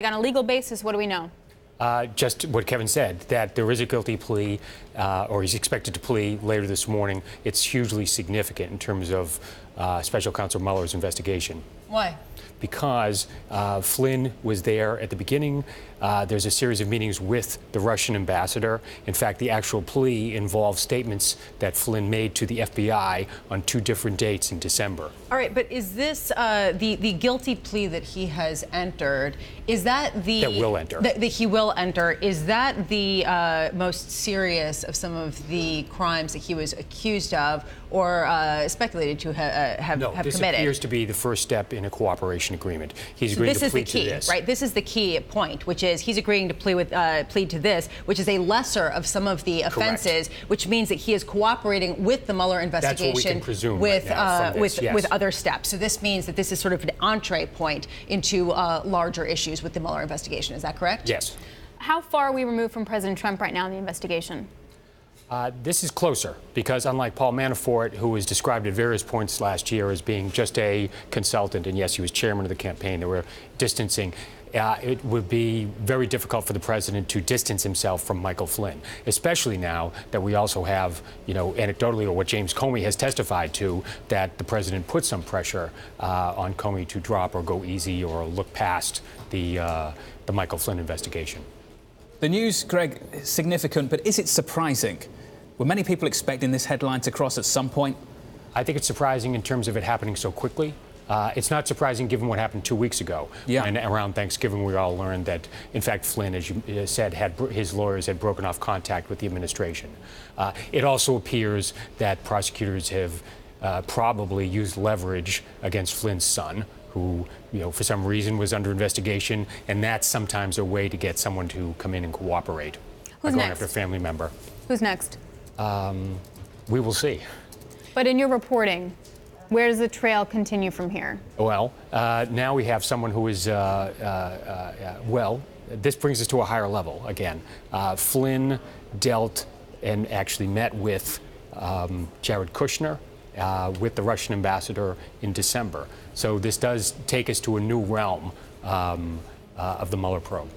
On a legal basis, what do we know? Just what Kevin said, that there is a guilty plea, or he's expected to plea later this morning. It's hugely significant in terms of Special Counsel Mueller's investigation. Why? Because Flynn was there at the beginning. There's a series of meetings with the Russian ambassador. In fact, the actual plea involves statements that Flynn made to the FBI on 2 different dates in December. All right, but is this the guilty plea that he has entered? Is that the that will enter? That he will enter. Is that the most serious of some of the crimes that he was accused of or speculated to have committed? No, this appears to be the first step in a cooperation agreement. He's agreeing to plead to this. Right? This is the key point, which is he's agreeing to plead to this, which is a lesser of some of the offenses, correct, which means that he is cooperating with the Mueller investigation. That's what we can presume with right now from this, yes. with other steps. So this means that this is sort of an entree point into larger issues with the Mueller investigation. Is that correct? Yes. How far are we removed from President Trump right now in the investigation? This is closer because unlike Paul Manafort, who was described at various points last year as being just a consultant, and yes, he was chairman of the campaign, there were distancing. It would be very difficult for the president to distance himself from Michael Flynn, especially now that we also have, anecdotally, or what James Comey has testified to, that the president put some pressure on Comey to drop or go easy or look past the Michael Flynn investigation. The news, Greg, is significant, but is it surprising? Were many people expecting this headline to cross at some point? I think it's surprising in terms of it happening so quickly. It's not surprising given what happened 2 weeks ago. Yeah. When around Thanksgiving we all learned that, in fact, Flynn, as you said, his lawyers had broken off contact with the administration. It also appears that prosecutors have probably used leverage against Flynn's son, who, for some reason was under investigation, and that's sometimes a way to get someone to come in and cooperate. Who's going next? after a family member. Who's next? We will see. But in your reporting, where does the trail continue from here? Well, now we have someone who is, well, this brings us to a higher level again. Flynn dealt and actually met with Jared Kushner, with the Russian ambassador in December. So this does take us to a new realm of the Mueller probe.